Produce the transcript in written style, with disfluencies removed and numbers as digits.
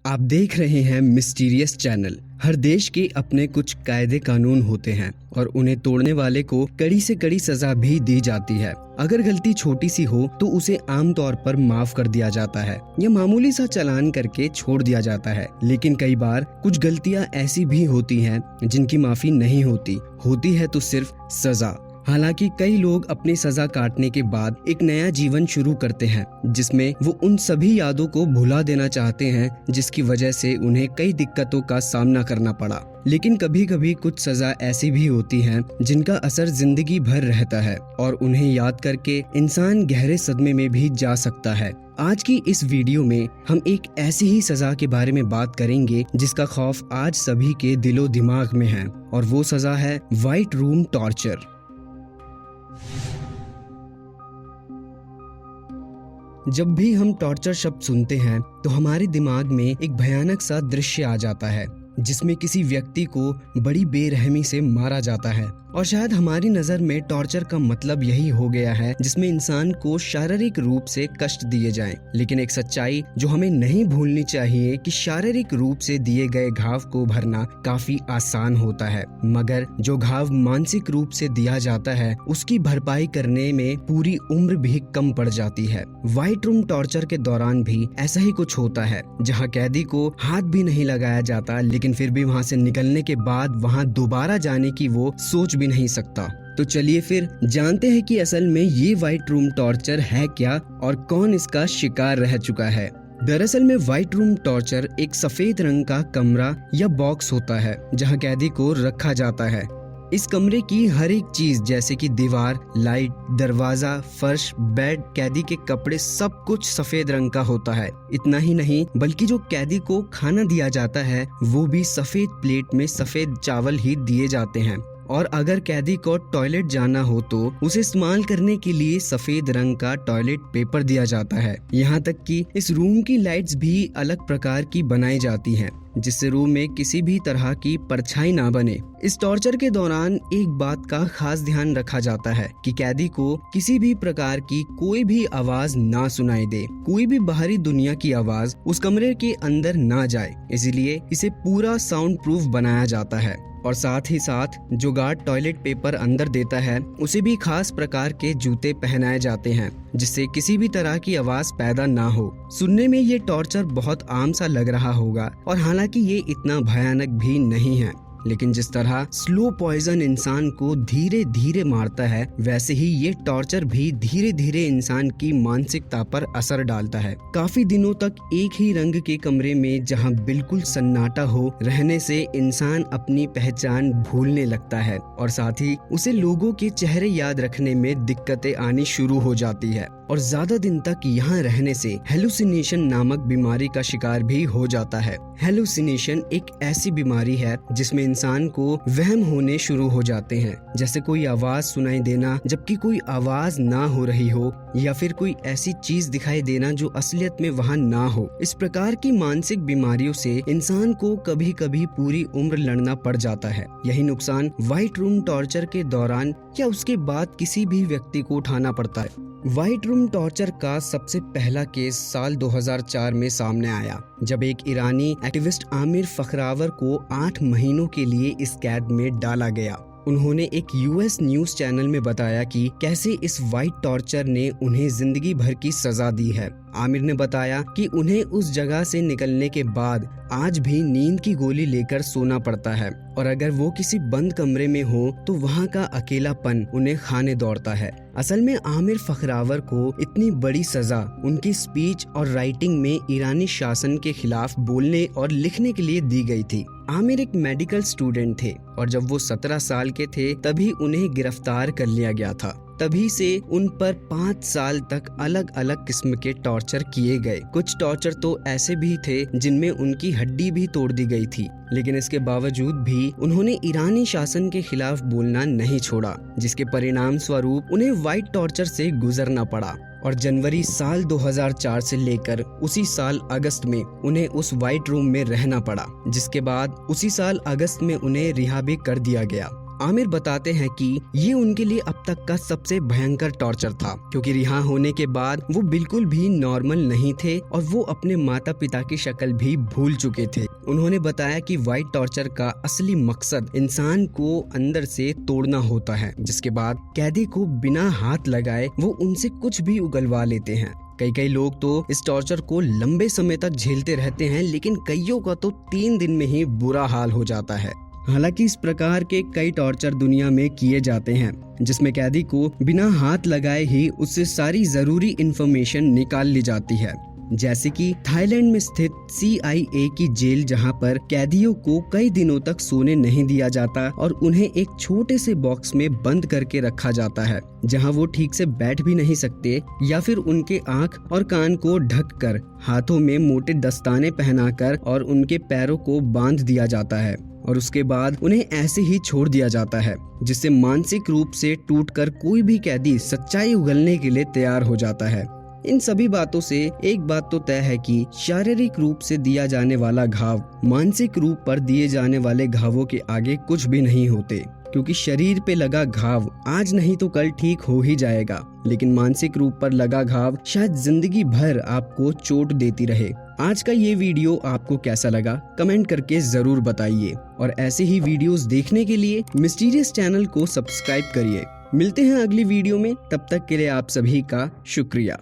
आप देख रहे हैं मिस्टीरियस चैनल। हर देश के अपने कुछ कायदे कानून होते हैं और उन्हें तोड़ने वाले को कड़ी से कड़ी सजा भी दी जाती है। अगर गलती छोटी सी हो तो उसे आमतौर पर माफ कर दिया जाता है या मामूली सा चालान करके छोड़ दिया जाता है। लेकिन कई बार कुछ गलतियां ऐसी भी होती हैं जिनकी माफी नहीं होती है तो सिर्फ सजा। हालांकि कई लोग अपनी सजा काटने के बाद एक नया जीवन शुरू करते हैं जिसमें वो उन सभी यादों को भुला देना चाहते हैं जिसकी वजह से उन्हें कई दिक्कतों का सामना करना पड़ा। लेकिन कभी कभी कुछ सजा ऐसी भी होती हैं जिनका असर जिंदगी भर रहता है और उन्हें याद करके इंसान गहरे सदमे में भी जा सकता है। आज की इस वीडियो में हम एक ऐसी ही सजा के बारे में बात करेंगे जिसका खौफ आज सभी के दिलो दिमाग में है, और वो सजा है व्हाइट रूम टॉर्चर। जब भी हम टॉर्चर शब्द सुनते हैं तो हमारे दिमाग में एक भयानक सा दृश्य आ जाता है जिसमें किसी व्यक्ति को बड़ी बेरहमी से मारा जाता है। और शायद हमारी नज़र में टॉर्चर का मतलब यही हो गया है जिसमें इंसान को शारीरिक रूप से कष्ट दिए जाएं। लेकिन एक सच्चाई जो हमें नहीं भूलनी चाहिए कि शारीरिक रूप से दिए गए घाव को भरना काफी आसान होता है, मगर जो घाव मानसिक रूप से दिया जाता है उसकी भरपाई करने में पूरी उम्र भी कम पड़ जाती है। व्हाइट रूम टॉर्चर के दौरान भी ऐसा ही कुछ होता है जहाँ कैदी को हाथ भी नहीं लगाया जाता, लेकिन फिर भी वहाँ से निकलने के बाद वहाँ दोबारा जाने की वो सोच भी नहीं सकता। तो चलिए फिर जानते हैं कि असल में ये व्हाइट रूम टॉर्चर है क्या और कौन इसका शिकार रह चुका है। दरअसल में व्हाइट रूम टॉर्चर एक सफेद रंग का कमरा या बॉक्स होता है जहां कैदी को रखा जाता है। इस कमरे की हर एक चीज जैसे कि दीवार, लाइट, दरवाजा, फर्श, बेड, कैदी के कपड़े सब कुछ सफेद रंग का होता है। इतना ही नहीं बल्कि जो कैदी को खाना दिया जाता है वो भी सफेद प्लेट में सफेद चावल ही दिए जाते हैं। और अगर कैदी को टॉयलेट जाना हो तो उसे इस्तेमाल करने के लिए सफेद रंग का टॉयलेट पेपर दिया जाता है। यहाँ तक कि इस रूम की लाइट्स भी अलग प्रकार की बनाई जाती हैं जिससे रूम में किसी भी तरह की परछाई ना बने। इस टॉर्चर के दौरान एक बात का खास ध्यान रखा जाता है कि कैदी को किसी भी प्रकार की कोई भी आवाज ना सुनाई दे, कोई भी बाहरी दुनिया की आवाज उस कमरे के अंदर ना जाए। इसलिए इसे पूरा साउंड प्रूफ बनाया जाता है। और साथ ही साथ जो गार्ड टॉयलेट पेपर अंदर देता है उसे भी खास प्रकार के जूते पहनाए जाते हैं जिससे किसी भी तरह की आवाज पैदा ना हो। सुनने में ये टॉर्चर बहुत आम सा लग रहा होगा और हालांकि ये इतना भयानक भी नहीं है, लेकिन जिस तरह स्लो पॉइजन इंसान को धीरे धीरे मारता है वैसे ही ये टॉर्चर भी धीरे धीरे इंसान की मानसिकता पर असर डालता है। काफी दिनों तक एक ही रंग के कमरे में जहां बिल्कुल सन्नाटा हो रहने से इंसान अपनी पहचान भूलने लगता है और साथ ही उसे लोगों के चेहरे याद रखने में दिक्कतें आनी शुरू हो जाती है। और ज्यादा दिन तक यहाँ रहने से हेलुसिनेशन नामक बीमारी का शिकार भी हो जाता है। हेलुसिनेशन एक ऐसी बीमारी है जिसमें इंसान को वहम होने शुरू हो जाते हैं, जैसे कोई आवाज सुनाई देना जबकि कोई आवाज ना हो रही हो या फिर कोई ऐसी चीज दिखाई देना जो असलियत में वहाँ ना हो। इस प्रकार की मानसिक बीमारियों से इंसान को कभी कभी पूरी उम्र लड़ना पड़ जाता है। यही नुकसान व्हाइट रूम टॉर्चर के दौरान या उसके बाद किसी भी व्यक्ति को उठाना पड़ता है। व्हाइट रूम टॉर्चर का सबसे पहला केस साल 2004 में सामने आया जब एक ईरानी एक्टिविस्ट आमिर फखरावर को 8 महीनों के लिए इस कैद में डाला गया। उन्होंने एक यूएस न्यूज चैनल में बताया कि कैसे इस व्हाइट टॉर्चर ने उन्हें जिंदगी भर की सजा दी है। आमिर ने बताया कि उन्हें उस जगह से निकलने के बाद आज भी नींद की गोली लेकर सोना पड़ता है और अगर वो किसी बंद कमरे में हो तो वहाँ का अकेलापन उन्हें खाने दौड़ता है। असल में आमिर फखरावर को इतनी बड़ी सजा उनकी स्पीच और राइटिंग में ईरानी शासन के खिलाफ बोलने और लिखने के लिए दी गई थी। आमिर एक मेडिकल स्टूडेंट थे और जब वो 17 साल के थे तभी उन्हें गिरफ्तार कर लिया गया था। तभी से उन पर 5 साल तक अलग अलग किस्म के टॉर्चर किए गए। कुछ टॉर्चर तो ऐसे भी थे जिनमें उनकी हड्डी भी तोड़ दी गई थी, लेकिन इसके बावजूद भी उन्होंने ईरानी शासन के खिलाफ बोलना नहीं छोड़ा, जिसके परिणाम स्वरूप उन्हें व्हाइट टॉर्चर से गुजरना पड़ा। और जनवरी साल 2004 से लेकर उसी साल अगस्त में उन्हें उस व्हाइट रूम में रहना पड़ा, जिसके बाद उसी साल अगस्त में उन्हें रिहा भी कर दिया गया। आमिर बताते हैं कि ये उनके लिए अब तक का सबसे भयंकर टॉर्चर था, क्योंकि रिहा होने के बाद वो बिल्कुल भी नॉर्मल नहीं थे और वो अपने माता पिता की शक्ल भी भूल चुके थे। उन्होंने बताया कि व्हाइट टॉर्चर का असली मकसद इंसान को अंदर से तोड़ना होता है, जिसके बाद कैदी को बिना हाथ लगाए वो उनसे कुछ भी उगलवा लेते हैं। कई लोग तो इस टॉर्चर को लंबे समय तक झेलते रहते हैं, लेकिन कईयों का तो 3 दिन में ही बुरा हाल हो जाता है। हालांकि इस प्रकार के कई टॉर्चर दुनिया में किए जाते हैं, जिसमें कैदी को बिना हाथ लगाए ही उससे सारी जरूरी इंफॉर्मेशन निकाल ली जाती है। जैसे कि थाईलैंड में स्थित CIA की जेल, जहां पर कैदियों को कई दिनों तक सोने नहीं दिया जाता और उन्हें एक छोटे से बॉक्स में बंद करके रखा जाता है, जहां वो ठीक से बैठ भी नहीं सकते, या फिर उनके आंख और कान को ढककर हाथों में मोटे दस्ताने पहनाकर और उनके पैरों को बांध दिया जाता है और उसके बाद उन्हें ऐसे ही छोड़ दिया जाता है, जिससे मानसिक रूप से टूटकर कोई भी कैदी सच्चाई उगलने के लिए तैयार हो जाता है। इन सभी बातों से एक बात तो तय है कि शारीरिक रूप से दिया जाने वाला घाव मानसिक रूप पर दिए जाने वाले घावों के आगे कुछ भी नहीं होते, क्योंकि शरीर पे लगा घाव आज नहीं तो कल ठीक हो ही जाएगा, लेकिन मानसिक रूप पर लगा घाव शायद जिंदगी भर आपको चोट देती रहे। आज का ये वीडियो आपको कैसा लगा कमेंट करके जरूर बताइए, और ऐसे ही वीडियोस देखने के लिए मिस्टीरियस चैनल को सब्सक्राइब करिए। मिलते हैं अगली वीडियो में, तब तक के लिए आप सभी का शुक्रिया।